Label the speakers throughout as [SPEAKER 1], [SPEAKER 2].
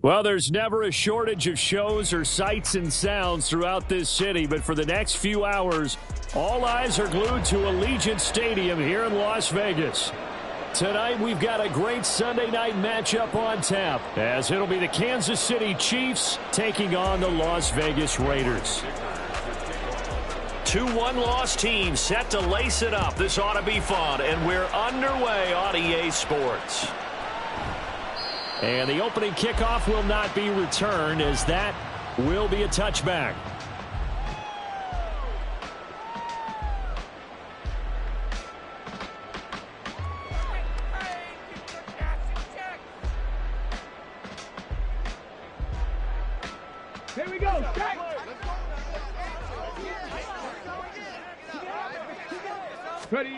[SPEAKER 1] Well, there's never a shortage of shows or sights and sounds throughout this city, but for the next few hours, all eyes are glued to Allegiant Stadium here in Las Vegas. Tonight, we've got a great Sunday night matchup on tap, as it'll be the Kansas City Chiefs taking on the Las Vegas Raiders. Two one-loss teams set to lace it up. This ought to be fun, and we're underway on EA Sports. And the opening kickoff will not be returned, as that will be a touchback.
[SPEAKER 2] Here we go. Ready.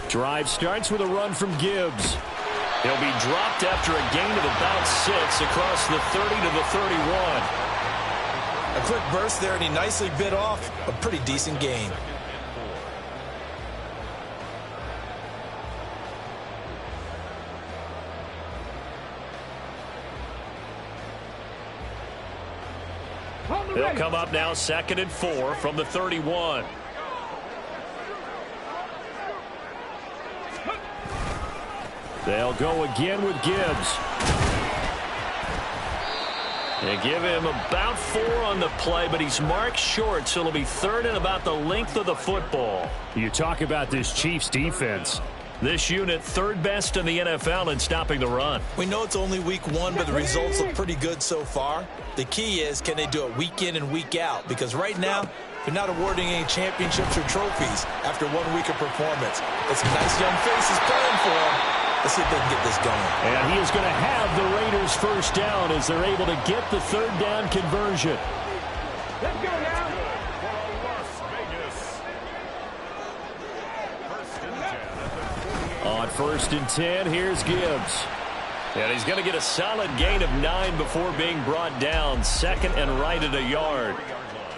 [SPEAKER 1] Drive starts with a run from Gibbs. He'll be dropped after a gain of about 6 across the 30 to the 31.
[SPEAKER 3] A quick burst there, and he nicely bit off a pretty decent gain.
[SPEAKER 1] They'll come up now 2nd and 4 from the 31. They'll go again with Gibbs. They give him about 4 on the play, but he's marked short, so it'll be 3rd and about the length of the football. You talk about this Chiefs defense. This unit 3rd best in the NFL in stopping the run.
[SPEAKER 3] We know it's only week 1, but the results look pretty good so far. The key is, can they do it week in and week out? Because right now, they're not awarding any championships or trophies after 1 week of performance. But some nice young faces playing for them. Let's see if they can get this going.
[SPEAKER 1] And he is going to have the Raiders first down as they're able to get the 3rd down conversion.
[SPEAKER 2] Let's go now.
[SPEAKER 1] On 1st and 10, here's Gibbs. And he's going to get a solid gain of 9 before being brought down. 2nd and right at a yard.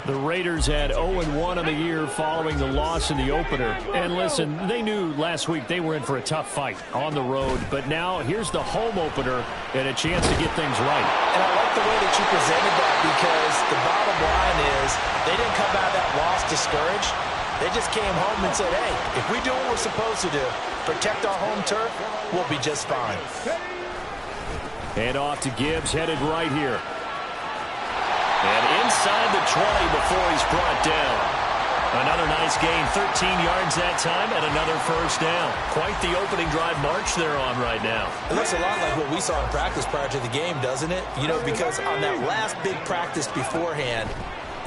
[SPEAKER 1] The Raiders had 0-1 on the year following the loss in the opener. And listen, they knew last week they were in for a tough fight on the road. But now here's the home opener and a chance to get things right.
[SPEAKER 3] And I like the way that you presented that, because the bottom line is they didn't come out of that loss discouraged. They just came home and said, hey, if we do what we're supposed to do, protect our home turf, we'll be just fine.
[SPEAKER 1] And off to Gibbs, headed right here. And inside the 20 before he's brought down. Another nice gain, 13 yards that time, and another first down. Quite the opening drive march they're on right now.
[SPEAKER 3] It looks a lot like what we saw in practice prior to the game, doesn't it? You know, because on that last big practice beforehand,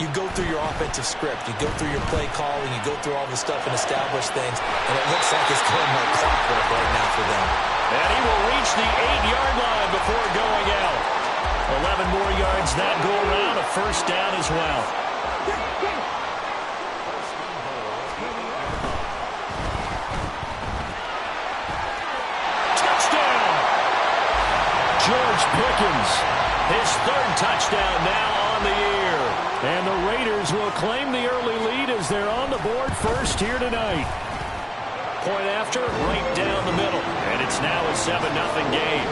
[SPEAKER 3] you go through your offensive script, you go through your play calling, you go through all the stuff and establish things, and it looks like it's going like clockwork right now for them.
[SPEAKER 1] And he will reach the 8-yard line before going out. 11 more yards that go around, a first down as well. Touchdown! George Pickens, his 3rd touchdown now on the year. And the Raiders will claim the early lead as they're on the board first here tonight. Point after, right down the middle. And it's now a 7-0 game.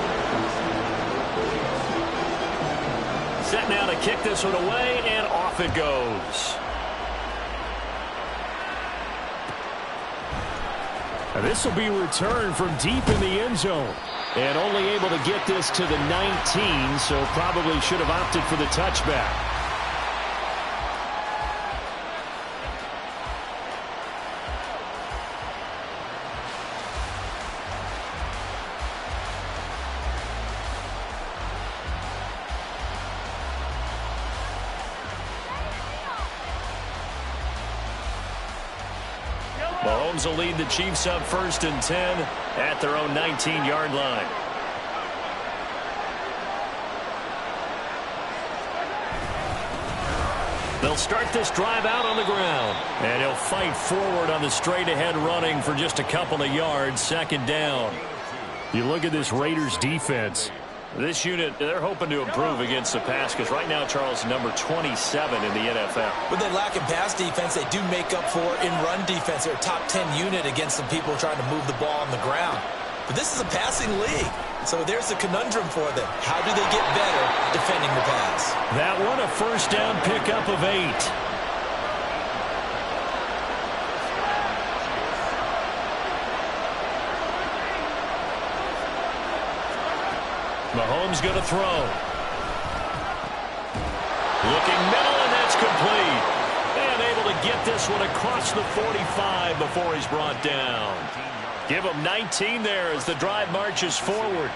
[SPEAKER 1] Set now to kick this one away, and off it goes. This will be returned from deep in the end zone. And only able to get this to the 19, so probably should have opted for the touchback. Mahomes will lead the Chiefs up 1st and 10 at their own 19-yard line. They'll start this drive out on the ground. And he'll fight forward on the straight-ahead running for just a couple of yards. 2nd down. You look at this Raiders defense. This unit, they're hoping to improve against the pass because right now, Charles, number 27 in the NFL.
[SPEAKER 3] With their lack of pass defense, they do make up for in run defense. They're a top 10 unit against some people trying to move the ball on the ground. But this is a passing league. So there's a conundrum for them. How do they get better defending the pass?
[SPEAKER 1] That one, a 1st down pickup of 8. Mahomes going to throw. Looking middle, and that's complete. And able to get this one across the 45 before he's brought down. Give him 19 there as the drive marches forward.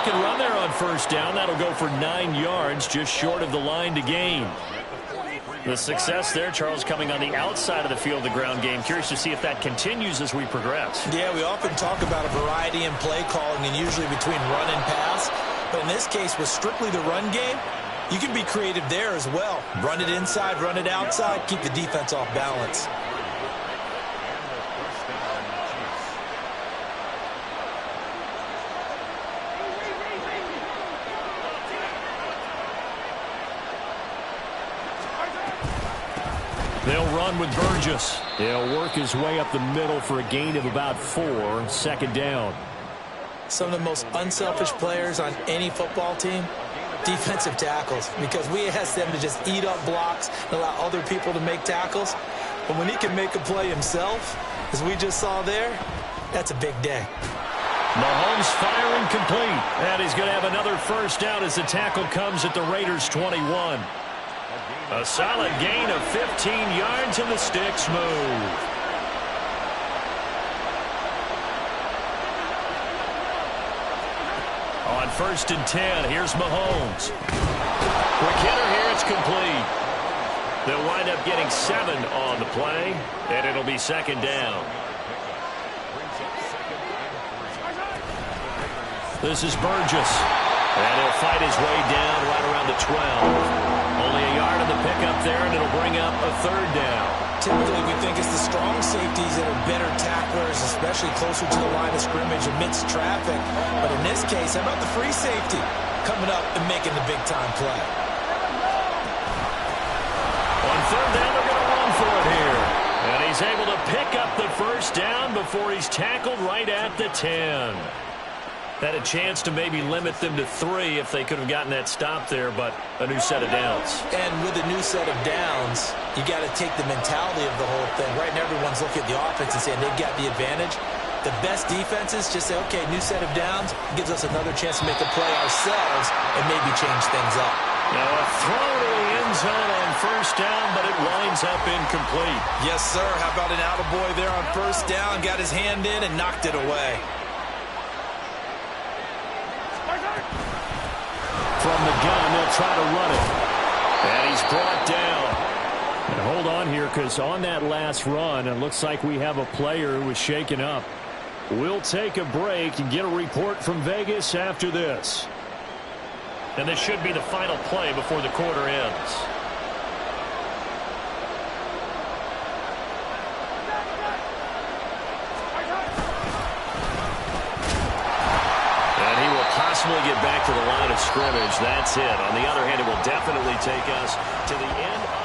[SPEAKER 1] Run there on 1st down. That'll go for 9 yards, just short of the line to gain. The success there, Charles, coming on the outside of the field, the ground game. Curious to see if that continues as we progress.
[SPEAKER 3] Yeah, we often talk about a variety in play calling and usually between run and pass. But in this case, with strictly the run game, you can be creative there as well. Run it inside, run it outside, keep the defense off balance.
[SPEAKER 1] They'll run with Burgess. He'll work his way up the middle for a gain of about 4. 2nd down.
[SPEAKER 3] Some of the most unselfish players on any football team, defensive tackles, because we ask them to just eat up blocks and allow other people to make tackles. But when he can make a play himself, as we just saw there, that's a big day.
[SPEAKER 1] Mahomes firing complete. And he's going to have another 1st down as the tackle comes at the Raiders' 21. A solid gain of 15 yards, and the sticks move. On 1st and 10, here's Mahomes. Quick hitter here, it's complete. They'll wind up getting 7 on the play, and it'll be 2nd down. This is Burgess, and he'll fight his way down right around the 12. Only a yard on the pickup there, and it'll bring up a 3rd down.
[SPEAKER 3] Typically, we think it's the strong safeties that are better tacklers, especially closer to the line of scrimmage amidst traffic. But in this case, how about the free safety coming up and making the big-time play?
[SPEAKER 1] On 3rd down, they're going to run for it here. And he's able to pick up the 1st down before he's tackled right at the 10. Had a chance to maybe limit them to 3 if they could have gotten that stop there, but a new set of downs.
[SPEAKER 3] And with a new set of downs, you got to take the mentality of the whole thing. Right now, everyone's looking at the offense and saying they've got the advantage. The best defenses just say, okay, new set of downs gives us another chance to make a play ourselves and maybe change things up.
[SPEAKER 1] Now a throw to the end zone on 1st down, but it winds up incomplete.
[SPEAKER 3] Yes, sir. How about an attaboy there on 1st down? Got his hand in and knocked it away.
[SPEAKER 1] From the gun, they'll try to run it. And he's brought down. And hold on here, because on that last run, it looks like we have a player who was shaken up. We'll take a break and get a report from Vegas after this. And this should be the final play before the quarter ends. to the line of scrimmage. That's it. On the other hand, it will definitely take us to the end of the...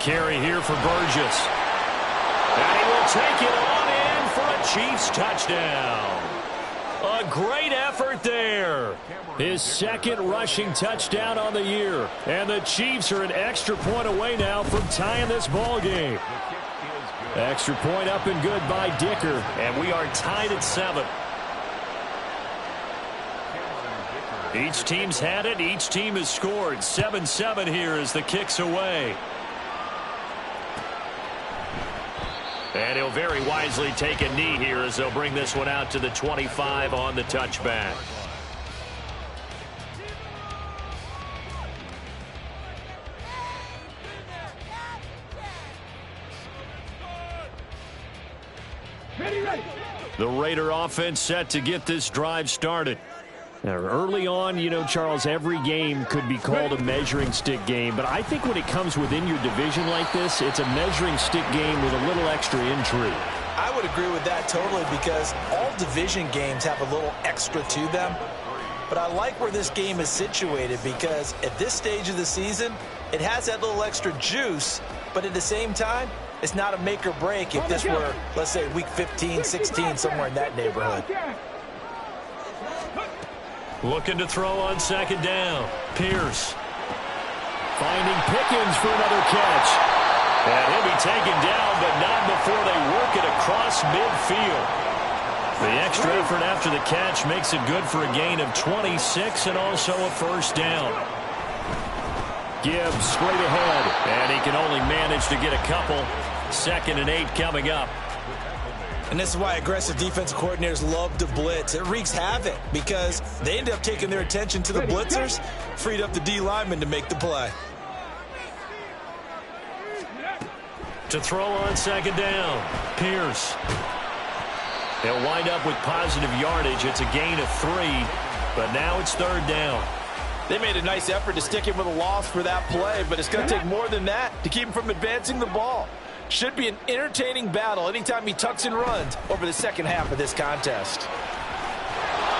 [SPEAKER 1] Carry here for Burgess. And he will take it on in for a Chiefs touchdown. A great effort there. His second rushing touchdown on the year. And the Chiefs are an extra point away now from tying this ball game. Extra point up and good by Dicker. And we are tied at 7. Each team's had it. Each team has scored. 7-7 here as the kick's away. And he'll very wisely take a knee here as they'll bring this one out to the 25 on the touchback.
[SPEAKER 2] Ready.
[SPEAKER 1] The Raider offense set to get this drive started. Now, early on, you know, Charles, every game could be called a measuring stick game. But I think when it comes within your division like this, it's a measuring stick game with a little extra intrigue.
[SPEAKER 3] I would agree with that totally because all division games have a little extra to them. But I like where this game is situated because at this stage of the season, it has that little extra juice. But at the same time, it's not a make or break if this were, let's say, week 15, 16, somewhere in that neighborhood.
[SPEAKER 1] Looking to throw on second down. Pierce. Finding Pickens for another catch. And he'll be taken down, but not before they work it across midfield. The extra effort after the catch makes it good for a gain of 26 and also a first down. Gibbs straight ahead, and he can only manage to get a couple. 2nd and 8 coming up.
[SPEAKER 3] And this is why aggressive defensive coordinators love to blitz. It wreaks havoc because they end up taking their attention to the blitzers, freed up the D lineman to make the play.
[SPEAKER 1] To throw on second down, Pierce. He'll wind up with positive yardage. It's a gain of 3, but now it's 3rd down.
[SPEAKER 4] They made a nice effort to stick him with a loss for that play, but it's going to take more than that to keep him from advancing the ball. Should be an entertaining battle anytime he tucks and runs over the second half of this contest.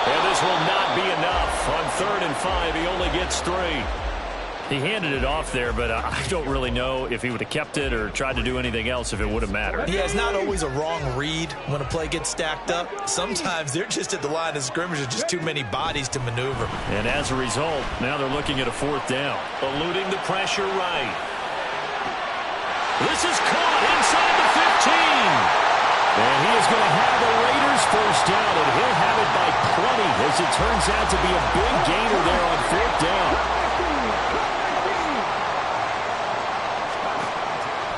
[SPEAKER 1] And this will not be enough. On 3rd and 5, he only gets 3. He handed it off there, but I don't really know if he would have kept it or tried to do anything else if it would have mattered.
[SPEAKER 3] Yeah, it's not always a wrong read when a play gets stacked up. Sometimes they're just at the line of scrimmage. There's just too many bodies to maneuver.
[SPEAKER 1] And as a result, now they're looking at a 4th down. Eluding the pressure right. This is caught inside the 15. And he is going to have the Raiders first down, and he'll have it by plenty as it turns out to be a big gainer there on 4th down.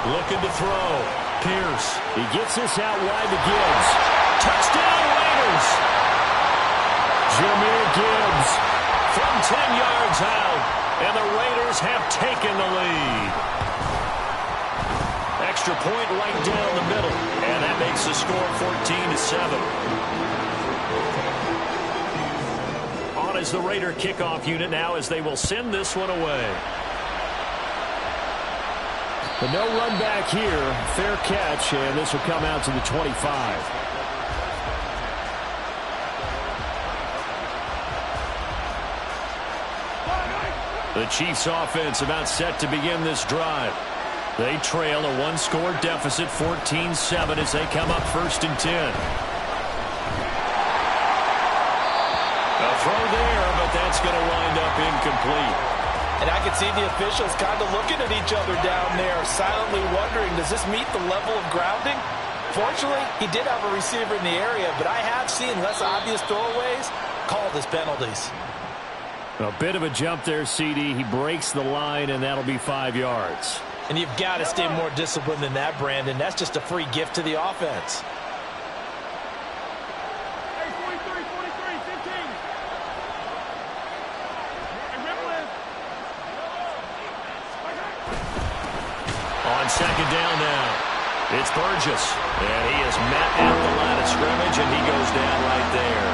[SPEAKER 1] Looking to throw. Pierce. He gets this out wide to Gibbs. Touchdown, Raiders. Jahmyr Gibbs from 10 yards out, and the Raiders have taken the lead. Extra point right down the middle, and that makes the score 14-7. On is the Raider kickoff unit now as they will send this one away. But no run back here. Fair catch, and this will come out to the 25. The Chiefs offense about set to begin this drive. They trail a 1-score deficit, 14-7 as they come up 1st and 10. A throw there, but that's going to wind up incomplete.
[SPEAKER 4] And I can see the officials kind of looking at each other down there, silently wondering, does this meet the level of grounding? Fortunately, he did have a receiver in the area, but I have seen less obvious throwaways called as penalties.
[SPEAKER 1] A bit of a jump there, CD. He breaks the line, and that'll be 5 yards.
[SPEAKER 4] And you've got to stay more disciplined than that, Brandon. That's just a free gift to the offense.
[SPEAKER 2] Hey, 43, 43, 15.
[SPEAKER 1] second down now. It's Burgess, and he is met at the line of scrimmage, and he goes down right there.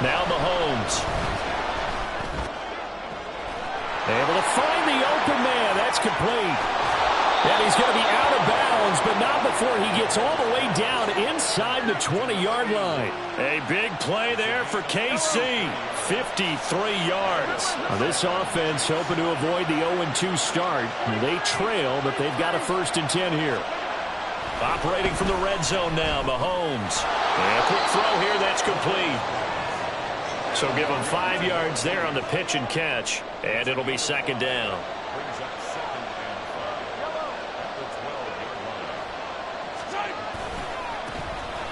[SPEAKER 1] Now Mahomes. Able to find the open man. That's complete. And he's going to be out of bounds, but not before he gets all the way down inside the 20-yard line. A big play there for KC. 53 yards. Now this offense hoping to avoid the 0-2 start. They trail, but they've got a 1st and 10 here. Operating from the red zone now, Mahomes. And a quick throw here, that's complete. So give him 5 yards there on the pitch and catch, and it'll be second down.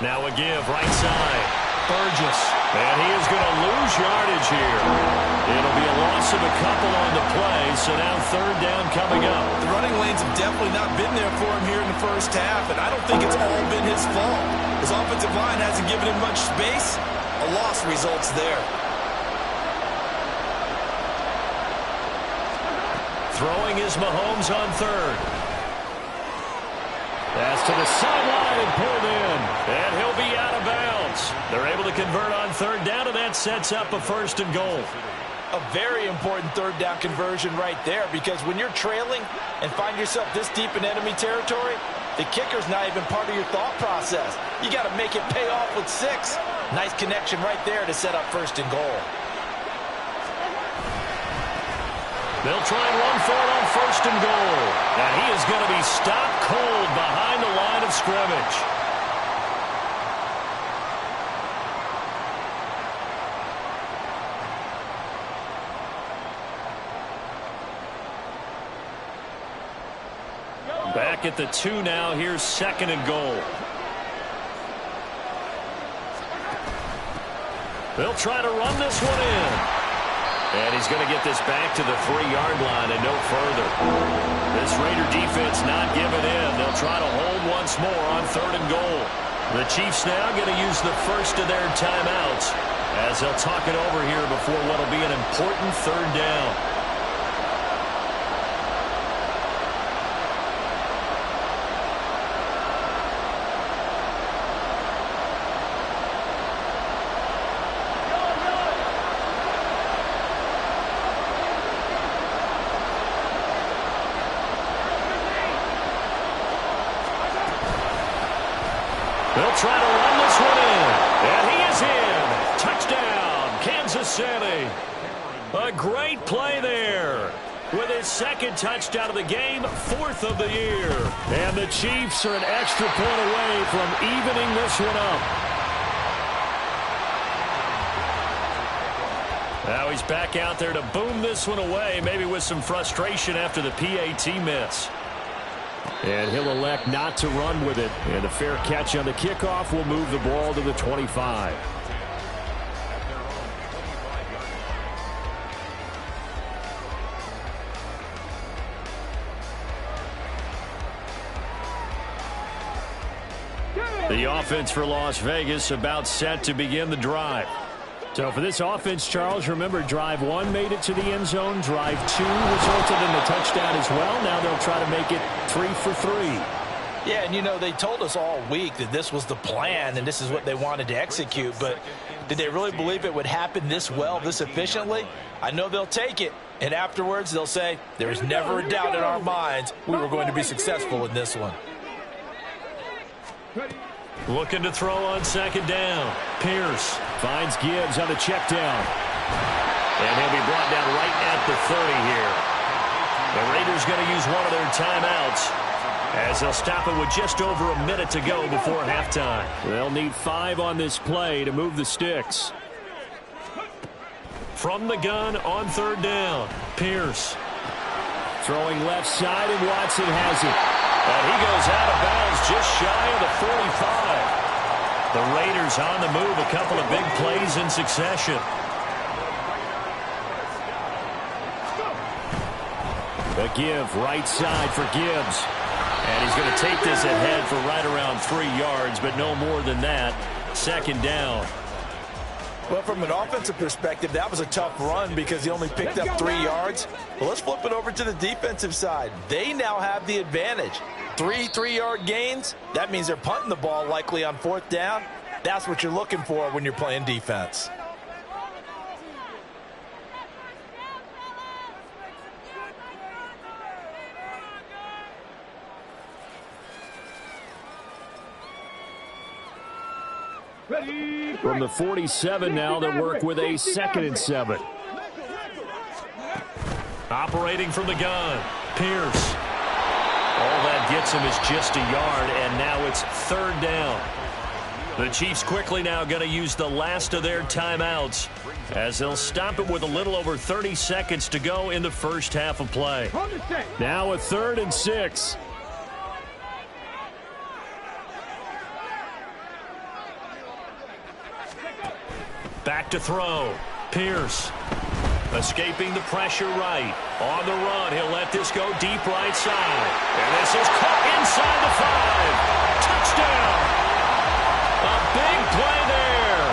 [SPEAKER 1] Now a give, right side. Burgess. And he is going to lose yardage here. It'll be a loss of a couple on the play, so now 3rd down coming up.
[SPEAKER 3] The running lanes have definitely not been there for him here in the first half, and I don't think it's all been his fault. His offensive line hasn't given him much space. A loss results there.
[SPEAKER 1] Throwing is Mahomes on 3rd. Pass to the sideline and pulled in. And he'll be out of bounds. They're able to convert on 3rd down, and that sets up a 1st and goal.
[SPEAKER 4] A very important 3rd down conversion right there, because when you're trailing and find yourself this deep in enemy territory, the kicker's not even part of your thought process. You got to make it pay off with 6. Nice connection right there to set up 1st and goal.
[SPEAKER 1] They'll try and run for it on 1st and goal. And he is going to be stopped cold behind the line of scrimmage. Back at the 2 now. Here's 2nd and goal. They'll try to run this one in. And he's going to get this back to the 3-yard line and no further. This Raider defense not giving in. They'll try to hold once more on 3rd and goal. The Chiefs now going to use the first of their timeouts as they'll talk it over here before what will be an important 3rd down. They'll try to run this one in. And he is in. Touchdown, Kansas City. A great play there. With his 2nd touchdown of the game, 4th of the year. And the Chiefs are an extra point away from evening this one up. Now he's back out there to boom this one away, maybe with some frustration after the PAT miss. And he'll elect not to run with it. And a fair catch on the kickoff will move the ball to the 25. The offense for Las Vegas about set to begin the drive. So for this offense, Charles, remember, drive 1 made it to the end zone. Drive 2 resulted in the touchdown as well. Now they'll try to make it 3 for 3.
[SPEAKER 4] Yeah, and you know, they told us all week that this was the plan and this is what they wanted to execute. But did they really believe it would happen this well, this efficiently? I know they'll take it. And afterwards, they'll say, there was never a doubt in our minds we were going to be successful in this one.
[SPEAKER 1] Looking to throw on 2nd down. Pierce finds Gibbs on the check down. And he'll be brought down right at the 30 here. The Raiders going to use one of their timeouts as they'll stop it with just over a minute to go before halftime. They'll need 5 on this play to move the sticks. From the gun on 3rd down. Pierce throwing left side, and Watson has it. And he goes out of bounds just shy of the 45. The Raiders on the move, a couple of big plays in succession. The give, right side for Gibbs. And he's going to take this ahead for right around 3 yards, but no more than that. 2nd down.
[SPEAKER 4] Well, from an offensive perspective, that was a tough run because he only picked up 3 yards. Well, let's flip it over to the defensive side. They now have the advantage. 3 3-yard gains. That means they're punting the ball likely on 4th down. That's what you're looking for when you're playing defense.
[SPEAKER 1] From the 47 now, they work with a 2nd and 7. Operating from the gun, Pierce. All that gets him is just a yard, and now it's 3rd down. The Chiefs quickly now going to use the last of their timeouts as they'll stop it with a little over 30 seconds to go in the first half of play. Now a 3rd and 6. Back to throw. Pierce. Escaping the pressure right. On the run. He'll let this go deep right side. And this is caught inside the 5. Touchdown. A big play there.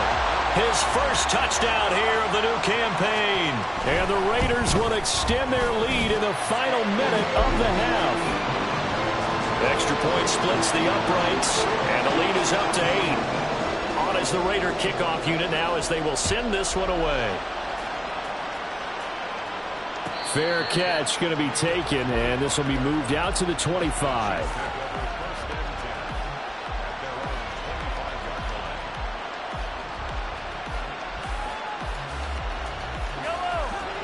[SPEAKER 1] His first touchdown here of the new campaign. And the Raiders will extend their lead in the final minute of the half. Extra point splits the uprights. And the lead is up to 8. As the Raider kickoff unit now as they will send this one away. Fair catch going to be taken, and this will be moved out to the 25.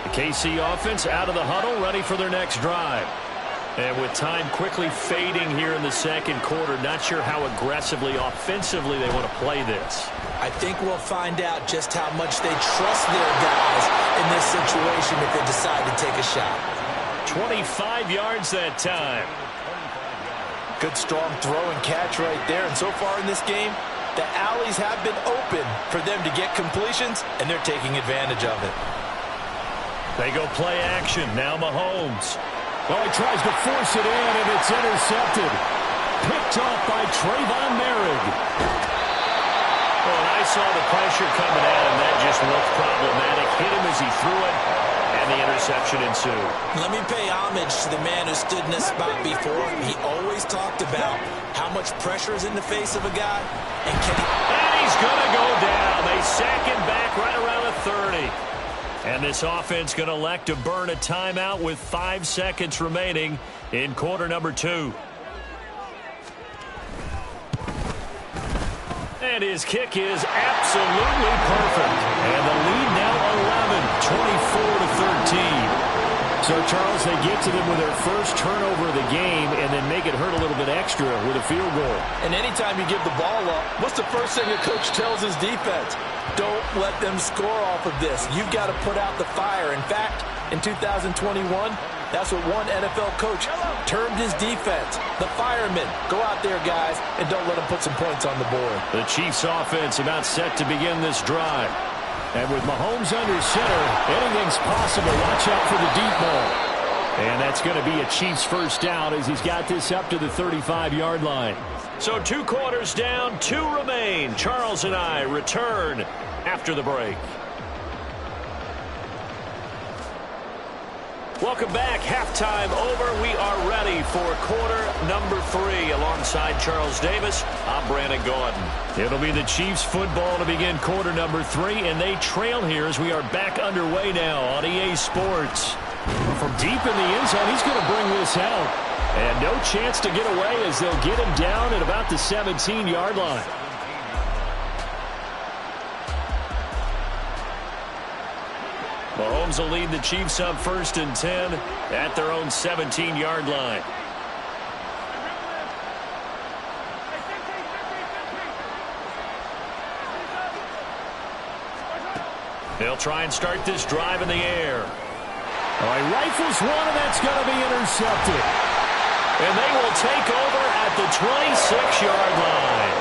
[SPEAKER 1] The KC offense out of the huddle, ready for their next drive. And with time quickly fading here in the second quarter, not sure how aggressively, offensively they want to play this.
[SPEAKER 3] I think we'll find out just how much they trust their guys in this situation if they decide to take a shot.
[SPEAKER 1] 25 yards that time.
[SPEAKER 4] Good strong throw and catch right there. And so far in this game, the alleys have been open for them to get completions, and they're taking advantage of it.
[SPEAKER 1] They go play action. Now Mahomes. Oh, he tries to force it in, and it's intercepted. Picked off by Trayvon Merrick. Oh, and I saw the pressure coming at him. That just looked problematic. Hit him as he threw it, and the interception ensued.
[SPEAKER 3] Let me pay homage to the man who stood in this spot before. He always talked about how much pressure is in the face of a guy. And
[SPEAKER 1] he's going to go down. They sack him back right around the 30. And this offense going to elect to burn a timeout with 5 seconds remaining in quarter number 2. And his kick is absolutely perfect. And the lead now 11, 24-13. So, Charles, they get to them with their first turnover of the game and then make it hurt a little bit extra with a field goal.
[SPEAKER 4] And anytime you give the ball up, what's the first thing a coach tells his defense? Don't let them score off of this. You've got to put out the fire. In fact, in 2021, that's what one NFL coach termed his defense. The firemen. Go out there, guys, and don't let them put some points on the board.
[SPEAKER 1] The Chiefs offense about set to begin this drive. And with Mahomes under center, anything's possible. Watch out for the deep ball. And that's going to be a Chiefs first down as he's got this up to the 35-yard line. So 2 quarters down, 2 remain. Charles and I return after the break. Welcome back. Halftime over. We are ready for quarter number 3. Alongside Charles Davis, I'm Brandon Gordon. It'll be the Chiefs football to begin quarter number 3, and they trail here as we are back underway now on EA Sports. From deep in the end zone, he's going to bring this out. And no chance to get away as they'll get him down at about the 17-yard line. Mahomes will lead the Chiefs up 1st and 10 at their own 17-yard line. They'll try and start this drive in the air. Oh, he rifles one, and that's going to be intercepted. And they will take over at the 26-yard line.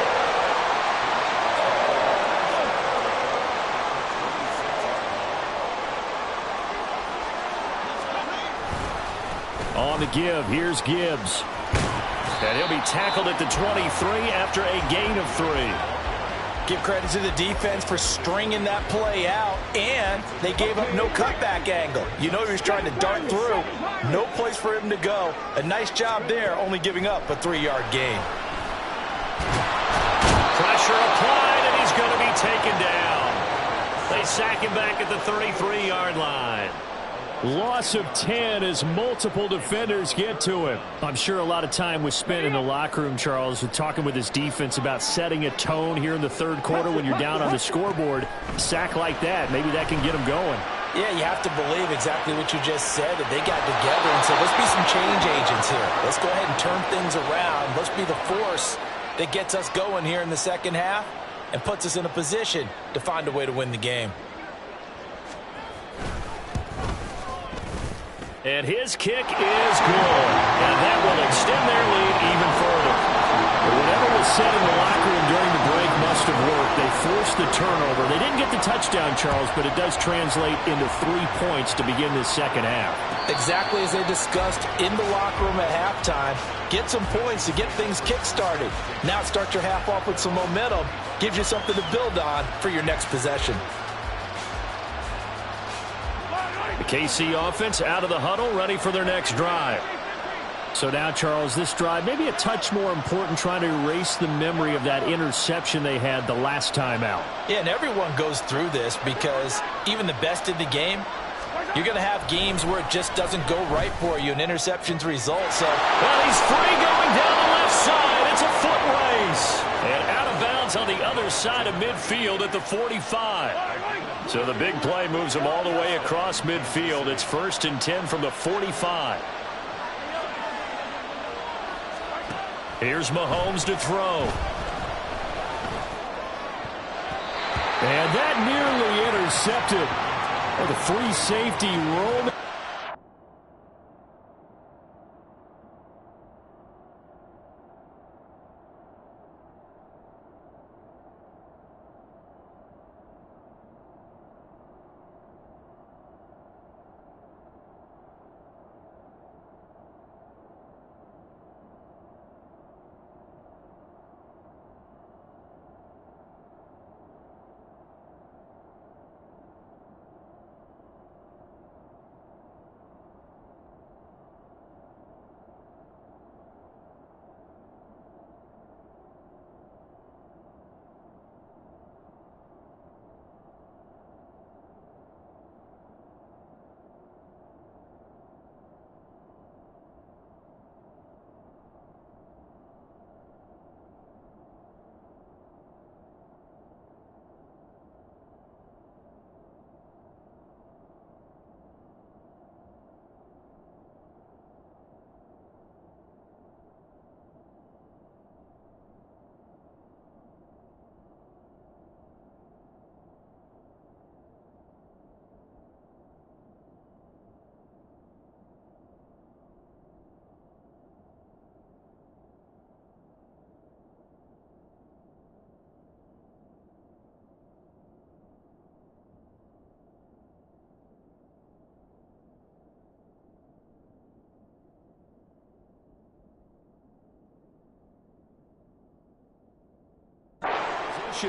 [SPEAKER 1] On the give, here's Gibbs. And he'll be tackled at the 23 after a gain of 3.
[SPEAKER 4] Give credit to the defense for stringing that play out, and they gave up no cutback angle. You know he was trying to dart through. No place for him to go. A nice job there, only giving up a 3-yard gain.
[SPEAKER 1] Pressure applied, and he's going to be taken down. They sack him back at the 33-yard line. Loss of 10 as multiple defenders get to him. I'm sure a lot of time was spent in the locker room, Charles, with talking with his defense about setting a tone here in the third quarter when you're down on the scoreboard. A sack like that, maybe that can get them going.
[SPEAKER 4] Yeah, you have to believe exactly what you just said, that they got together and said, let's be some change agents here. Let's go ahead and turn things around. Let's be the force that gets us going here in the second half and puts us in a position to find a way to win the game.
[SPEAKER 1] And his kick is good. And that will extend their lead even further. But whatever was said in the locker room during the break must have worked. They forced the turnover. They didn't get the touchdown, Charles, but it does translate into 3 points to begin this second half.
[SPEAKER 4] Exactly as they discussed in the locker room at halftime. Get some points to get things kick-started. Now start your half off with some momentum. Gives you something to build on for your next possession.
[SPEAKER 1] The KC offense out of the huddle, ready for their next drive. So now, Charles, this drive maybe a touch more important, trying to erase the memory of that interception they had the last time out.
[SPEAKER 4] Yeah, and everyone goes through this because even the best in the game, you're going to have games where it just doesn't go right for you, and interceptions result. So,
[SPEAKER 1] well, he's free going down the left side. It's a foot race. And out of bounds on the other side of midfield at the 45. So the big play moves him all the way across midfield. It's 1st and 10 from the 45. Here's Mahomes to throw. And that nearly intercepted. Oh, the free safety roll.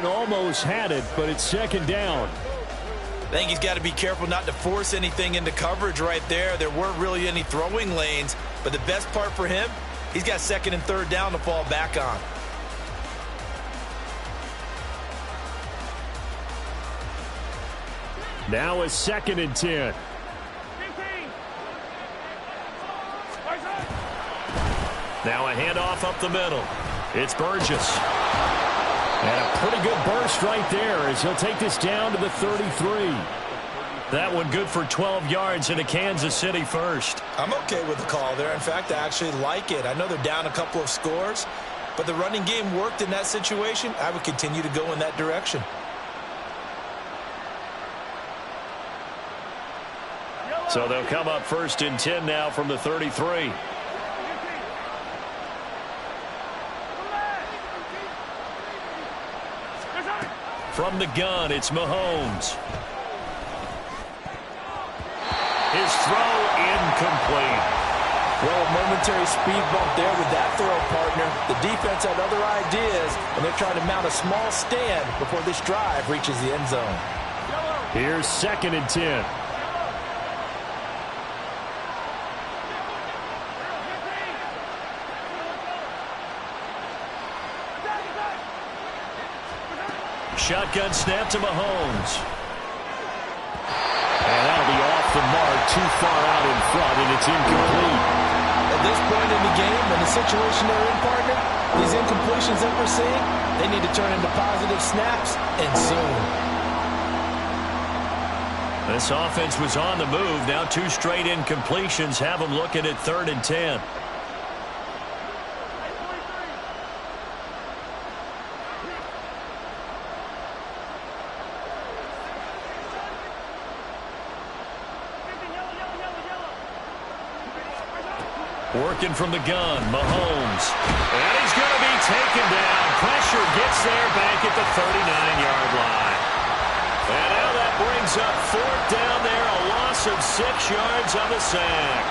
[SPEAKER 1] Almost had it, but it's 2nd down.
[SPEAKER 4] I think he's got to be careful not to force anything into coverage right there. There weren't really any throwing lanes, but the best part for him, he's got 2nd and 3rd down to fall back on.
[SPEAKER 1] Now a 2nd and 10. Now a handoff up the middle. It's Burgess. And a pretty good burst right there as he'll take this down to the 33. That one good for 12 yards into Kansas City 1st.
[SPEAKER 4] I'm okay with the call there. In fact, I actually like it. I know they're down a couple of scores, but the running game worked in that situation. I would continue to go in that direction.
[SPEAKER 1] So they'll come up 1st and 10 now from the 33. From the gun, it's Mahomes. His throw incomplete.
[SPEAKER 4] Well, a momentary speed bump there with that throw, partner. The defense had other ideas, and they're trying to mount a small stand before this drive reaches the end zone.
[SPEAKER 1] Here's 2nd and 10. Shotgun snap to Mahomes. And that'll be off the mark, too far out in front, and it's incomplete.
[SPEAKER 4] At this point in the game, and the situation they're in, partner, these incompletions that we're seeing, they need to turn into positive snaps, and soon.
[SPEAKER 1] This offense was on the move. Now 2 straight incompletions have them looking at 3rd and 10. Working from the gun, Mahomes. And he's going to be taken down. Pressure gets there back at the 39-yard line. And now that brings up 4th down there, a loss of 6 yards on the sack.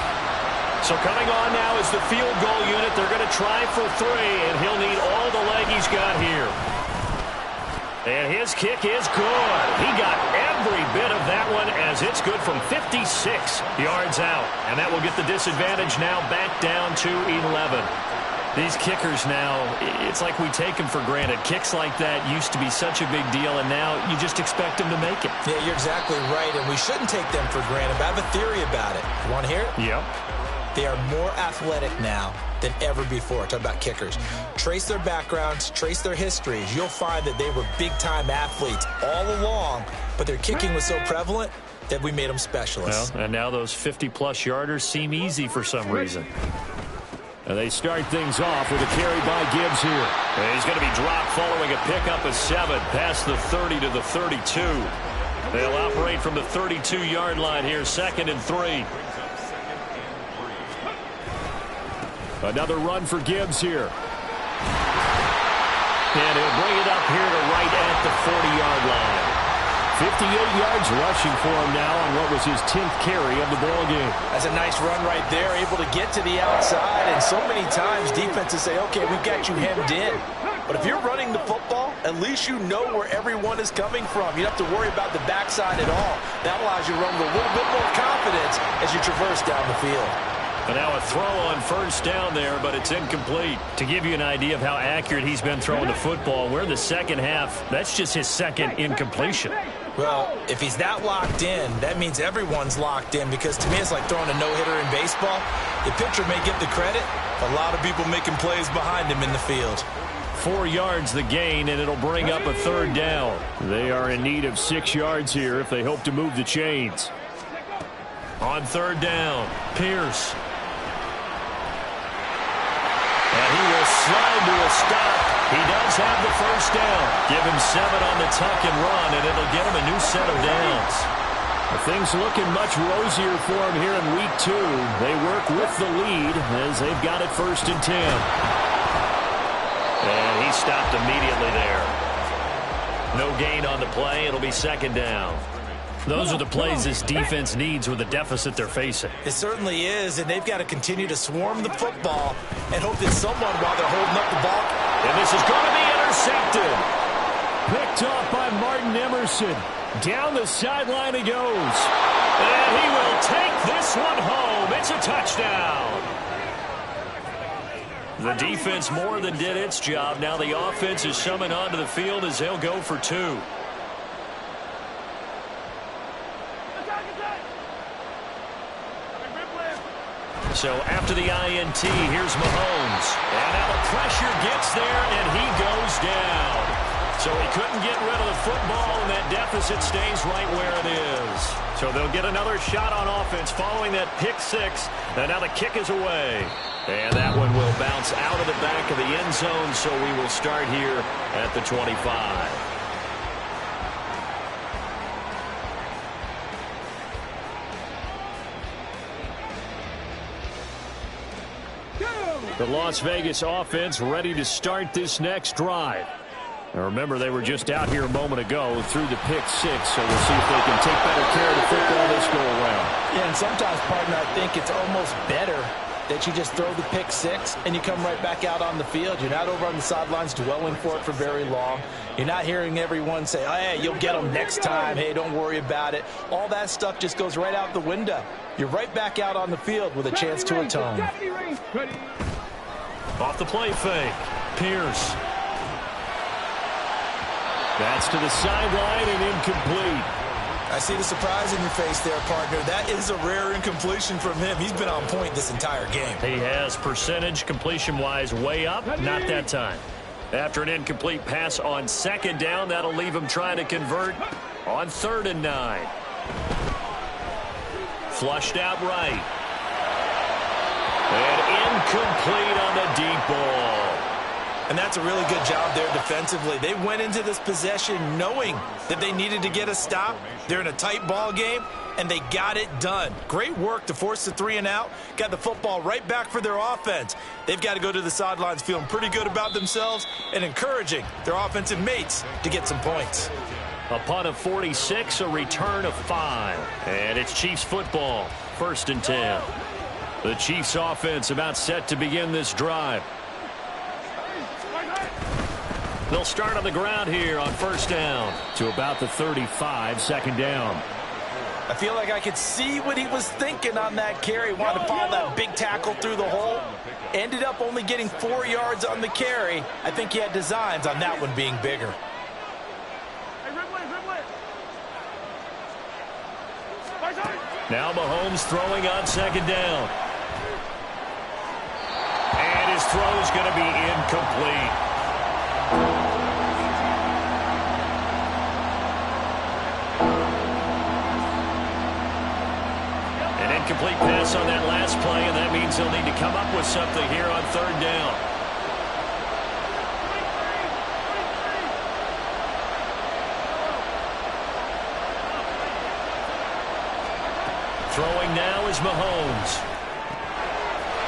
[SPEAKER 1] So coming on now is the field goal unit. They're going to try for 3, and he'll need all the leg he's got here. And his kick is good. He got every bit of that one as it's good from 56 yards out. And that will get the disadvantage now back down to 11. These kickers now, it's like we take them for granted. Kicks like that used to be such a big deal, and now you just expect them to make it.
[SPEAKER 3] Yeah, you're exactly right, and we shouldn't take them for granted. But I have a theory about it. You want to hear it?
[SPEAKER 1] Yep.
[SPEAKER 3] They are more athletic now than ever before. Talk about kickers. Trace their backgrounds, trace their histories. You'll find that they were big-time athletes all along, but their kicking was so prevalent that we made them specialists.
[SPEAKER 1] Well, and now those 50-plus yarders seem easy for some reason. And they start things off with a carry by Gibbs here. And he's going to be dropped following a pickup of 7 past the 30 to the 32. They'll operate from the 32-yard line here, 2nd and 3. Another run for Gibbs here. And he'll bring it up here to right at the 40-yard line. 58 yards rushing for him now on what was his 10th carry of the ball game.
[SPEAKER 4] That's a nice run right there, able to get to the outside. And so many times defenses say, okay, we've got you hemmed in. But if you're running the football, at least you know where everyone is coming from. You don't have to worry about the backside at all. That allows you to run with a little bit more confidence as you traverse down the field.
[SPEAKER 1] And now a throw on 1st down there, but it's incomplete. To give you an idea of how accurate he's been throwing the football, we're in the second half. That's just his 2nd incompletion.
[SPEAKER 3] Well, if he's that locked in, that means everyone's locked in, because to me it's like throwing a no-hitter in baseball. The pitcher may get the credit, a lot of people making plays behind him in the field.
[SPEAKER 1] 4 yards the gain, and it'll bring up a 3rd down. They are in need of 6 yards here if they hope to move the chains. On 3rd down, Pierce. And he will slide to a stop. He does have the 1st down. Give him 7 on the tuck and run, and it'll get him a new set of downs. Things looking much rosier for him here in week 2. They work with the lead as they've got it 1st and 10. And he stopped immediately there. No gain on the play. It'll be 2nd down. Those are the plays this defense needs with the deficit they're facing.
[SPEAKER 3] It certainly is, and they've got to continue to swarm the football and hope that someone, while they're holding up the ball.
[SPEAKER 1] And this is going to be intercepted. Picked off by Martin Emerson. Down the sideline he goes. And he will take this one home. It's a touchdown. The defense more than did its job. Now the offense is summoned onto the field as they'll go for 2. So after the INT, here's Mahomes. And now the pressure gets there, and he goes down. So he couldn't get rid of the football, and that deficit stays right where it is. So they'll get another shot on offense following that pick 6. And now the kick is away. And that one will bounce out of the back of the end zone, so we will start here at the 25. The Las Vegas offense ready to start this next drive. Now remember, they were just out here a moment ago through the pick 6, so we'll see if they can take better care of the football this go around.
[SPEAKER 4] Yeah, and sometimes, partner, I think it's almost better that you just throw the pick six and you come right back out on the field. You're not over on the sidelines dwelling for it for very long. You're not hearing everyone say, oh, hey, you'll get them next time. Hey, don't worry about it. All that stuff just goes right out the window. You're right back out on the field with a chance to atone.
[SPEAKER 1] Off the play fake. Pierce. That's to the sideline and incomplete.
[SPEAKER 3] I see the surprise in your face there, partner. That is a rare incompletion from him. He's been on point this entire game.
[SPEAKER 1] He has percentage completion-wise way up. Not that time. After an incomplete pass on second down, that'll leave him trying to convert on 3rd and 9. Flushed out right. And incomplete on the deep ball.
[SPEAKER 3] And that's a really good job there defensively. They went into this possession knowing that they needed to get a stop. They're in a tight ball game, and they got it done. Great work to force the 3 and out. Got the football right back for their offense. They've got to go to the sidelines feeling pretty good about themselves and encouraging their offensive mates to get some points.
[SPEAKER 1] A punt of 46, a return of 5. And it's Chiefs football, 1st and 10. The Chiefs offense about set to begin this drive. They'll start on the ground here on 1st down to about the 35, 2nd down.
[SPEAKER 4] I feel like I could see what he was thinking on that carry. Wanted to follow that big tackle through the hole. Ended up only getting 4 yards on the carry. I think he had designs on that one being bigger.
[SPEAKER 1] Now Mahomes throwing on 2nd down. And his throw is going to be incomplete. An incomplete pass on that last play, and that means they'll need to come up with something here on 3rd down. Throwing now is Mahomes.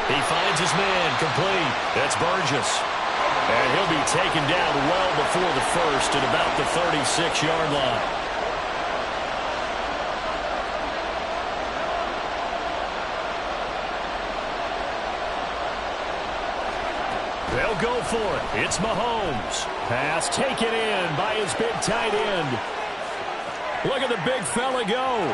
[SPEAKER 1] He finds his man, complete. That's Burgess. And he'll be taken down well before the 1st at about the 36-yard line. They'll go for it. It's Mahomes. Pass taken in by his big tight end. Look at the big fella go.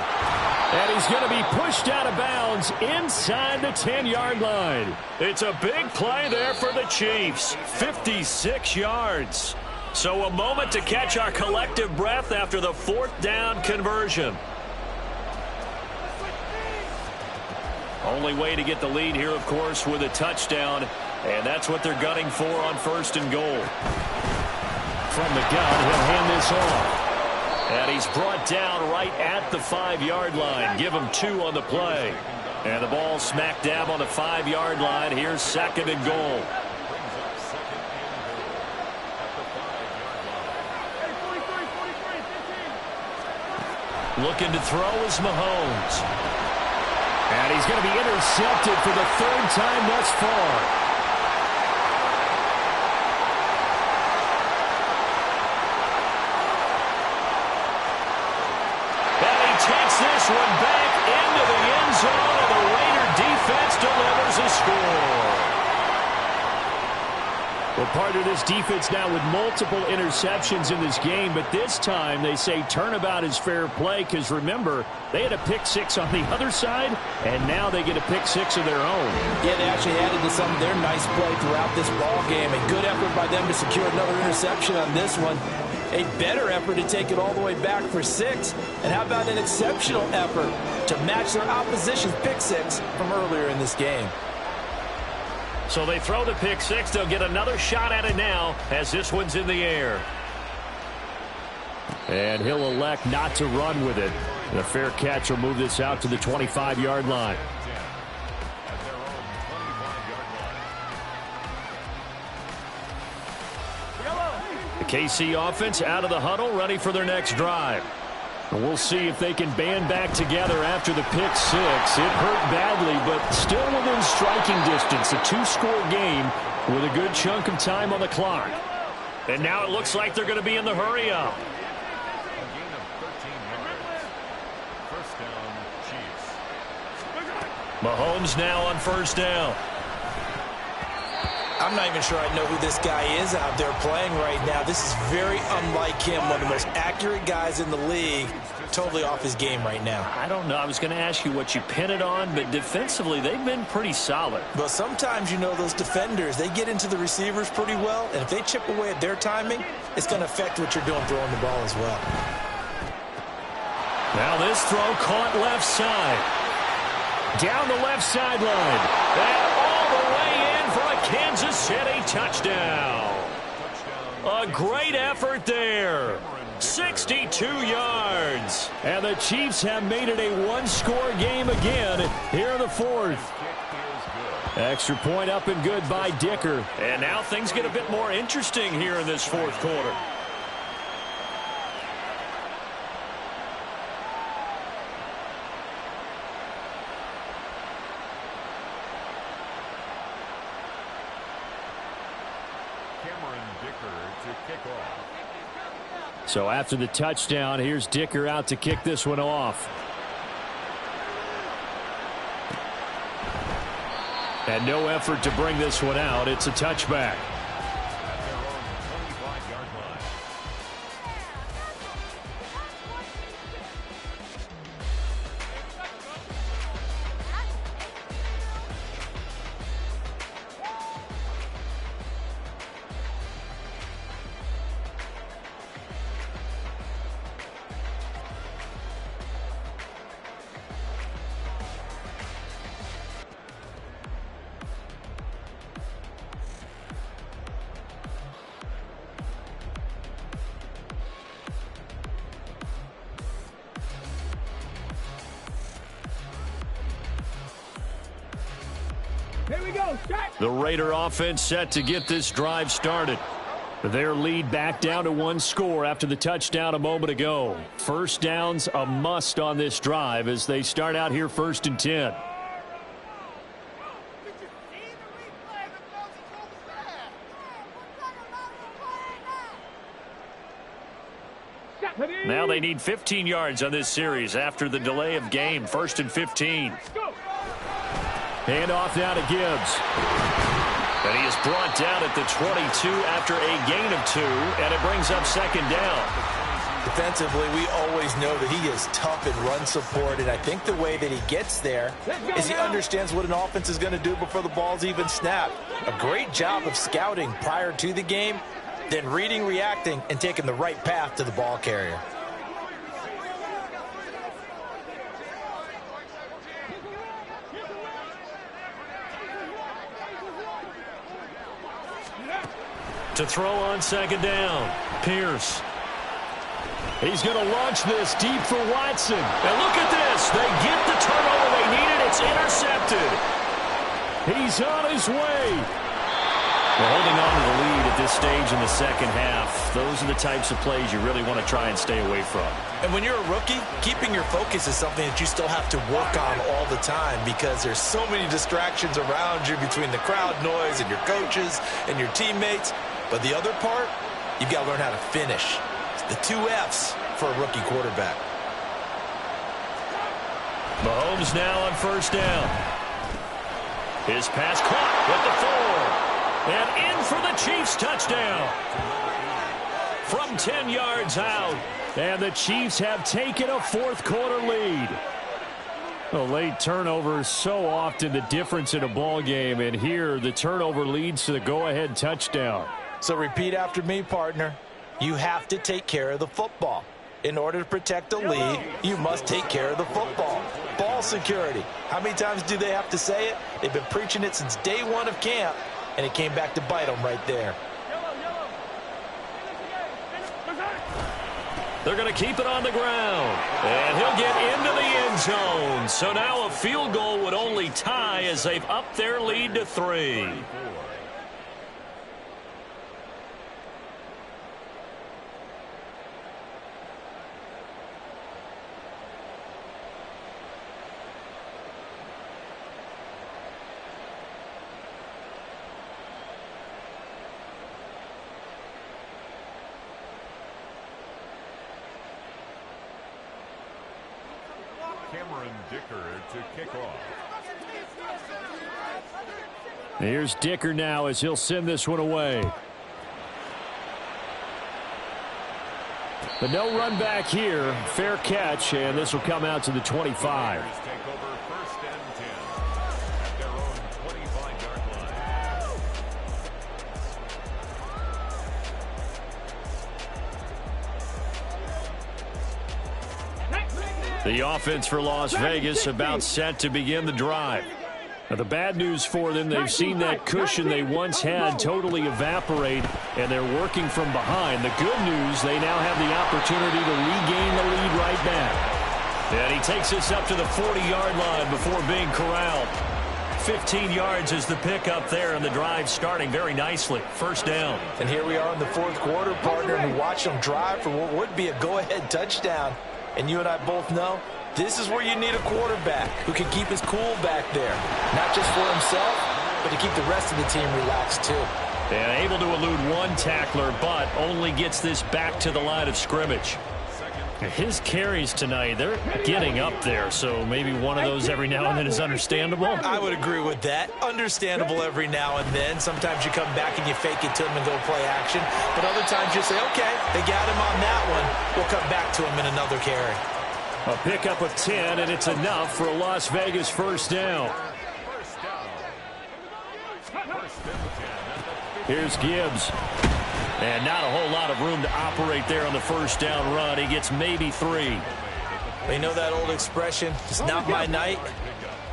[SPEAKER 1] And he's going to be pushed out of bounds inside the 10-yard line. It's a big play there for the Chiefs. 56 yards. So a moment to catch our collective breath after the 4th down conversion. Only way to get the lead here, of course, with a touchdown. And that's what they're gunning for on 1st and goal. From the gun, he'll hand this off. And he's brought down right at the 5-yard line. Give him 2 on the play. And the ball smack dab on the 5-yard line. Here's 2nd and goal. Looking to throw is Mahomes. And he's going to be intercepted for the 3rd time thus far. This one back into the end zone, and the Raider defense delivers a score. Well, part of this defense now with multiple interceptions in this game, but this time they say turnabout is fair play because, remember, they had a pick 6 on the other side, and now they get a pick 6 of their own.
[SPEAKER 4] Yeah, they actually added to some of their nice play throughout this ball game. A good effort by them to secure another interception on this one. A better effort to take it all the way back for 6. And how about an exceptional effort to match their opposition's pick 6 from earlier in this game.
[SPEAKER 1] So they throw the pick 6. They'll get another shot at it now as this one's in the air. And he'll elect not to run with it. And a fair catch will move this out to the 25-yard line. The KC offense out of the huddle, ready for their next drive. And we'll see if they can band back together after the pick 6. It hurt badly, but still within striking distance. A 2-score game with a good chunk of time on the clock. And now it looks like they're going to be in the hurry-up. Mahomes now on first down.
[SPEAKER 3] I'm not even sure I know who this guy is out there playing right now. This is very unlike him, one of the most accurate guys in the league. Totally off his game right now.
[SPEAKER 1] I don't know. I was going to ask you what you pin it on, but defensively, they've been pretty solid.
[SPEAKER 3] But sometimes, you know, those defenders, they get into the receivers pretty well, and if they chip away at their timing, it's going to affect what you're doing throwing the ball as well.
[SPEAKER 1] Now this throw caught left side. Down the left sideline. And all the way in for a Kansas City touchdown. A great effort there. 62 yards. And the Chiefs have made it a one-score game again here in the fourth. Extra point up and good by Dicker. And now things get a bit more interesting here in this fourth quarter. So after the touchdown, here's Dicker out to kick this one off. And no effort to bring this one out. It's a touchback. The Raider offense set to get this drive started. Their lead back down to one score after the touchdown a moment ago. First down's a must on this drive as they start out here 1st and 10. Now they need 15 yards on this series after the delay of game. 1st and 15. Hand off now to Gibbs. And he is brought down at the 22 after a gain of 2, and it brings up 2nd down.
[SPEAKER 3] Defensively, we always know that he is tough in run support, and I think the way that he gets there is he understands what an offense is going to do before the ball's even snapped. A great job of scouting prior to the game, then reading, reacting, and taking the right path to the ball carrier.
[SPEAKER 1] To throw on 2nd down, Pierce. He's going to launch this deep for Watson. And look at this. They get the turnover they needed. It's intercepted. He's on his way. Well, holding on to the lead at this stage in the second half, those are the types of plays you really want to try and stay away from.
[SPEAKER 3] And when you're a rookie, keeping your focus is something that you still have to work on all the time because there's so many distractions around you between the crowd noise and your coaches and your teammates. But the other part, you've got to learn how to finish. It's the 2 F's for a rookie quarterback.
[SPEAKER 1] Mahomes now on 1st down. His pass caught with the 4. And in for the Chiefs touchdown. From 10 yards out. And the Chiefs have taken a fourth quarter lead. A late turnover is so often the difference in a ball game. And here the turnover leads to the go-ahead touchdown.
[SPEAKER 3] So repeat after me, partner. You have to take care of the football. In order to protect the lead, you must take care of the football. Ball security. How many times do they have to say it? They've been preaching it since day 1 of camp, and it came back to bite them right there.
[SPEAKER 1] They're going to keep it on the ground. And he'll get into the end zone. So now a field goal would only tie as they've upped their lead to 3.
[SPEAKER 2] Cameron Dicker to kick off.
[SPEAKER 1] Here's Dicker now as he'll send this one away. But no run back here. Fair catch, and this will come out to the 25. The offense for Las Vegas about set to begin the drive. Now, the bad news for them, they've seen that cushion they once had totally evaporate, and they're working from behind. The good news, they now have the opportunity to regain the lead right back. And he takes this up to the 40-yard line before being corralled. 15 yards is the pickup there, and the drive starting very nicely. First down.
[SPEAKER 4] And here we are in the fourth quarter, partner, and watch them drive for what would be a go-ahead touchdown. And you and I both know this is where you need a quarterback who can keep his cool back there. Not just for himself, but to keep the rest of the team relaxed too.
[SPEAKER 1] And able to elude one tackler, but only gets this back to the line of scrimmage. His carries tonight, they're getting up there, so maybe one of those every now and then is understandable.
[SPEAKER 3] I would agree with that. Understandable every now and then. Sometimes you come back and you fake it to him and go play action. But other times you say, okay, they got him on that one. We'll come back to him in another carry.
[SPEAKER 1] A pickup of 10, and it's enough for a Las Vegas first down. Here's Gibbs. And not a whole lot of room to operate there on the first down run. He gets maybe 3.
[SPEAKER 3] You know that old expression, it's not my night?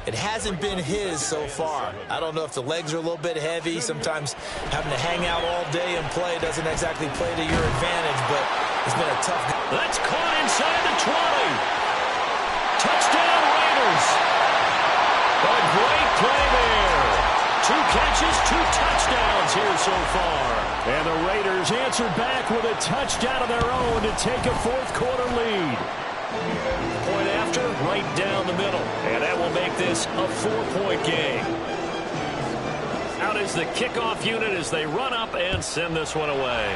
[SPEAKER 3] It hasn't been his so far. I don't know if the legs are a little bit heavy. Sometimes having to hang out all day and play doesn't exactly play to your advantage, but it's been a tough game.
[SPEAKER 1] That's caught inside the 20. Touchdown Raiders. A great play there. 2 catches, 2 touchdowns here so far. And the Raiders answered back with a touchdown of their own to take a fourth quarter lead. Point after, right down the middle. And that will make this a 4-point game. Out is the kickoff unit as they run up and send this one away.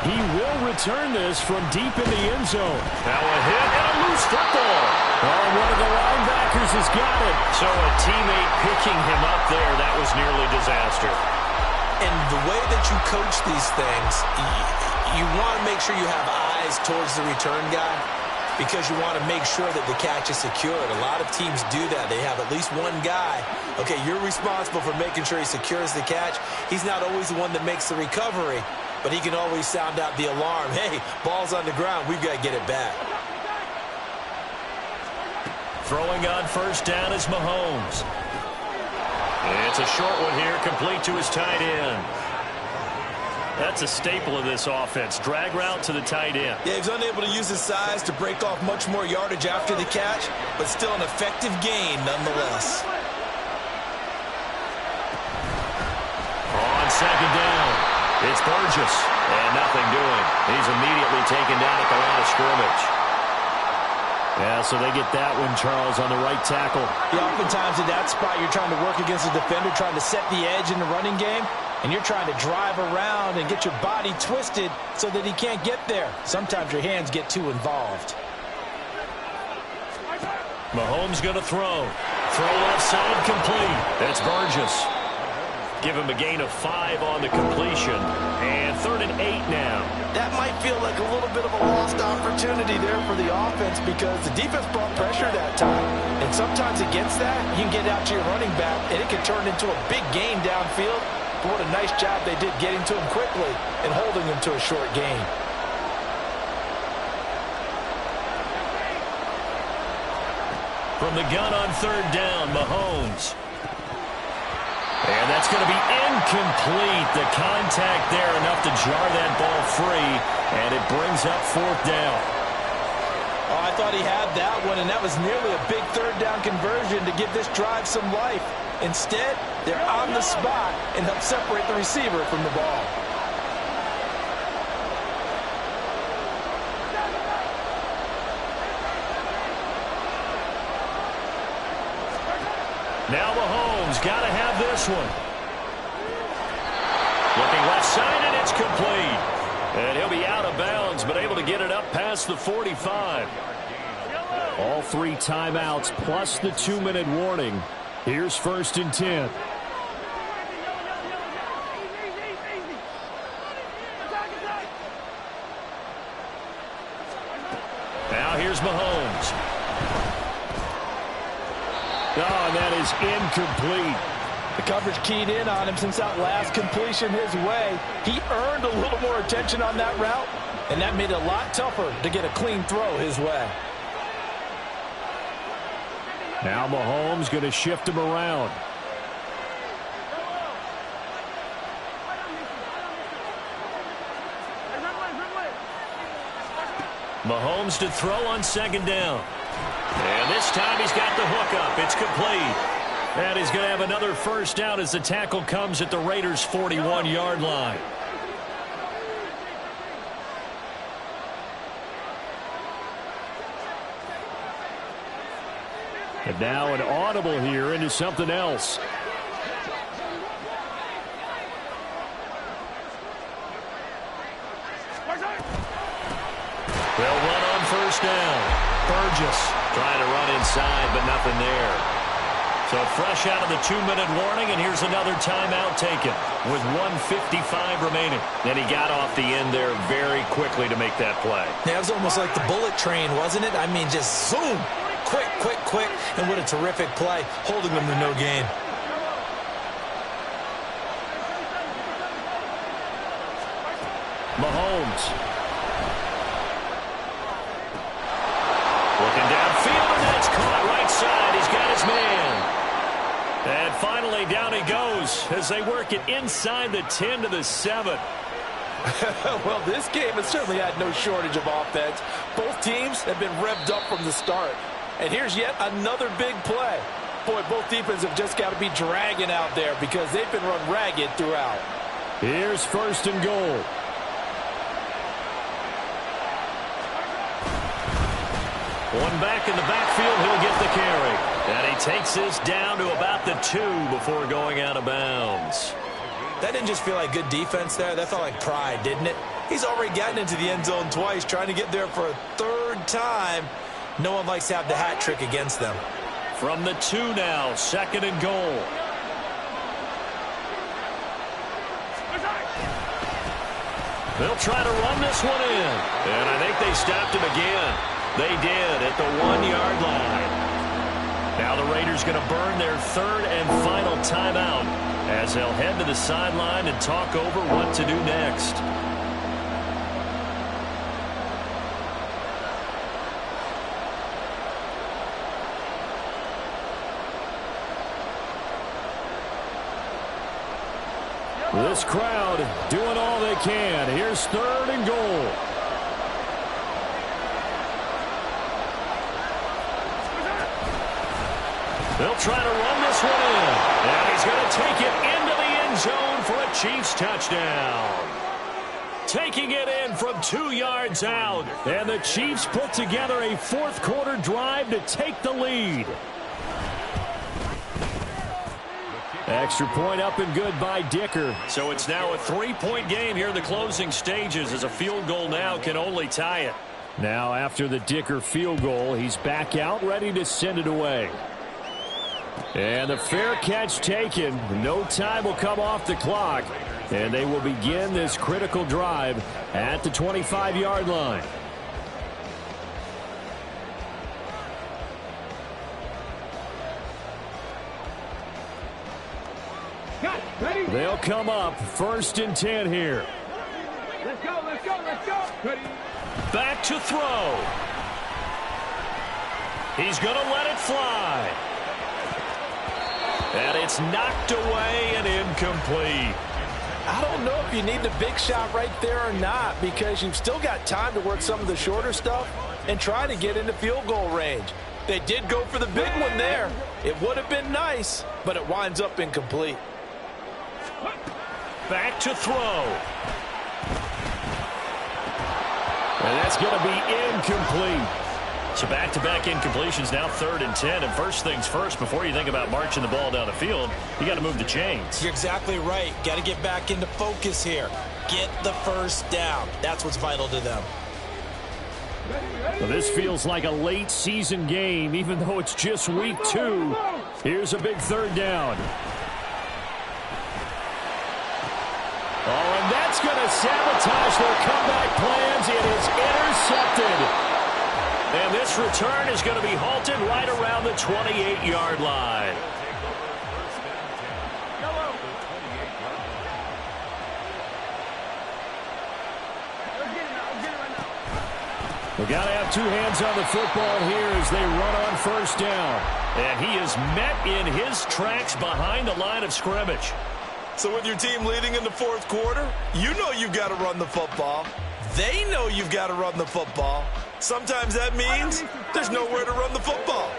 [SPEAKER 1] He will return this from deep in the end zone. Now a hit and a loose football. Oh, one of the linebackers has got it. So a teammate picking him up there, that was nearly disaster.
[SPEAKER 3] And the way that you coach these things, you want to make sure you have eyes towards the return guy because you want to make sure that the catch is secured. A lot of teams do that. They have at least one guy. Okay, you're responsible for making sure he secures the catch. He's not always the one that makes the recovery, but he can always sound out the alarm. Hey, ball's on the ground. We've got to get it back.
[SPEAKER 1] Throwing on first down is Mahomes. It's a short one here, complete to his tight end. That's a staple of this offense. Drag route to the tight end.
[SPEAKER 3] Yeah, he's unable to use his size to break off much more yardage after the catch, but still an effective gain nonetheless.
[SPEAKER 1] On second down, it's Burgess, and nothing doing. He's immediately taken down at the line of scrimmage. Yeah, so they get that one, Charles, on the right tackle.
[SPEAKER 4] Yeah, oftentimes at that spot, you're trying to work against a defender, trying to set the edge in the running game, and you're trying to drive around and get your body twisted so that he can't get there. Sometimes your hands get too involved.
[SPEAKER 1] Mahomes going to throw. Throw left side, complete. That's Burgess. Give him a gain of 5 on the completion. And 3rd and 8 now.
[SPEAKER 4] That might feel like a little bit of a lost opportunity there for the offense because the defense brought pressure that time. And sometimes against that, you can get out to your running back, and it can turn into a big gain downfield. But what a nice job they did getting to him quickly and holding him to a short gain.
[SPEAKER 1] From the gun on 3rd down, Mahomes. And that's going to be incomplete. The contact there enough to jar that ball free, and it brings up 4th down.
[SPEAKER 4] Oh, I thought he had that one, and that was nearly a big 3rd down conversion to give this drive some life. Instead, they're on the spot and help separate the receiver from the ball.
[SPEAKER 1] Now Mahomes got to have this one. Looking left side, and it's complete. And he'll be out of bounds, but able to get it up past the 45. All 3 timeouts plus the 2-minute warning. Here's 1st and 10. Now here's Mahomes. Oh, and that is incomplete.
[SPEAKER 4] The coverage keyed in on him since that last completion his way. He earned a little more attention on that route, and that made it a lot tougher to get a clean throw his way.
[SPEAKER 1] Now Mahomes going to shift him around. Mahomes to throw on 2nd down. And this time he's got the hook up. It's complete. And he's going to have another 1st down as the tackle comes at the Raiders' 41-yard line. And now an audible here into something else. They'll run on 1st down. Burgess trying to run inside, but nothing there. So fresh out of the 2-minute warning, and here's another timeout taken with 1:55 remaining. And he got off the end there very quickly to make that play.
[SPEAKER 3] Yeah, it was almost like the bullet train, wasn't it? I mean, just zoom. Quick, quick, quick. And what a terrific play, holding them to no gain.
[SPEAKER 1] Mahomes. Looking downfield, and that's caught right side. He's got his man. And finally, down he goes as they work it inside the 10 to the 7.
[SPEAKER 4] Well, this game has certainly had no shortage of offense. Both teams have been revved up from the start. And here's yet another big play. Boy, both defenses have just got to be dragging out there because they've been run ragged throughout.
[SPEAKER 1] Here's 1st and goal. One back in the backfield, he'll get the carry. And he takes this down to about the 2 before going out of bounds.
[SPEAKER 3] That didn't just feel like good defense there. That felt like pride, didn't it? He's already gotten into the end zone twice, trying to get there for a 3rd time. No one likes to have the hat trick against them.
[SPEAKER 1] From the 2 now, 2nd and goal. They'll try to run this one in. And I think they stopped him again. They did at the 1-yard line. Now the Raiders going to burn their 3rd and final timeout as they'll head to the sideline and talk over what to do next. This crowd doing all they can. Here's 3rd and goal. They'll try to run this one in. And he's going to take it into the end zone for a Chiefs touchdown. Taking it in from 2 yards out. And the Chiefs put together a 4th-quarter drive to take the lead. Extra point up and good by Dicker. So it's now a 3-point game here in the closing stages as a field goal now can only tie it. Now after the Dicker field goal, he's back out ready to send it away. And the fair catch taken. No time will come off the clock. And they will begin this critical drive at the 25-yard line. They'll come up 1st and 10 here.
[SPEAKER 2] Let's go, let's go, let's go. Ready.
[SPEAKER 1] Back to throw. He's going to let it fly. And it's knocked away and incomplete.
[SPEAKER 4] I don't know if you need the big shot right there or not because you've still got time to work some of the shorter stuff and try to get into field goal range. They did go for the big one there. It would have been nice, but it winds up incomplete.
[SPEAKER 1] Back to throw. And that's going to be incomplete. So back-to-back incompletions, now 3rd and 10. And first things first, before you think about marching the ball down the field, you got to move the chains.
[SPEAKER 3] You're exactly right. Got to get back into focus here. Get the 1st down. That's what's vital to them.
[SPEAKER 1] Well, this feels like a late season game, even though it's just week 2. Here's a big third down. Oh, and that's going to sabotage their comeback plans. It is intercepted. And this return is going to be halted right around the 28-yard line. We've got to have two hands on the football here as they run on first down. And he is met in his tracks behind the line of scrimmage.
[SPEAKER 3] So with your team leading in the fourth quarter, you know you've got to run the football. They know you've got to run the football. Sometimes that means there's nowhere to run the football.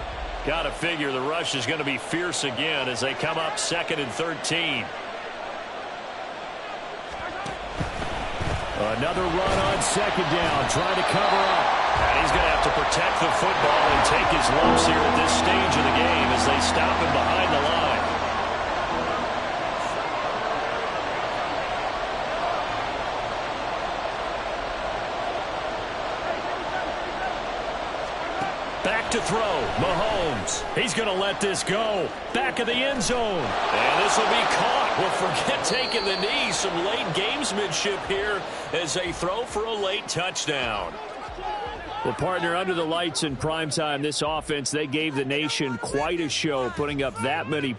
[SPEAKER 1] Got to figure the rush is going to be fierce again as they come up 2nd and 13. Another run on second down, trying to cover up. And he's going to have to protect the football and take his lumps here at this stage of the game as they stop him behind the line. Back to throw, Mahomes. He's going to let this go. Back of the end zone. And this will be caught. Well, forget taking the knee. Some late gamesmanship here as they throw for a late touchdown. Well, partner, under the lights in primetime, this offense, they gave the nation quite a show, putting up that many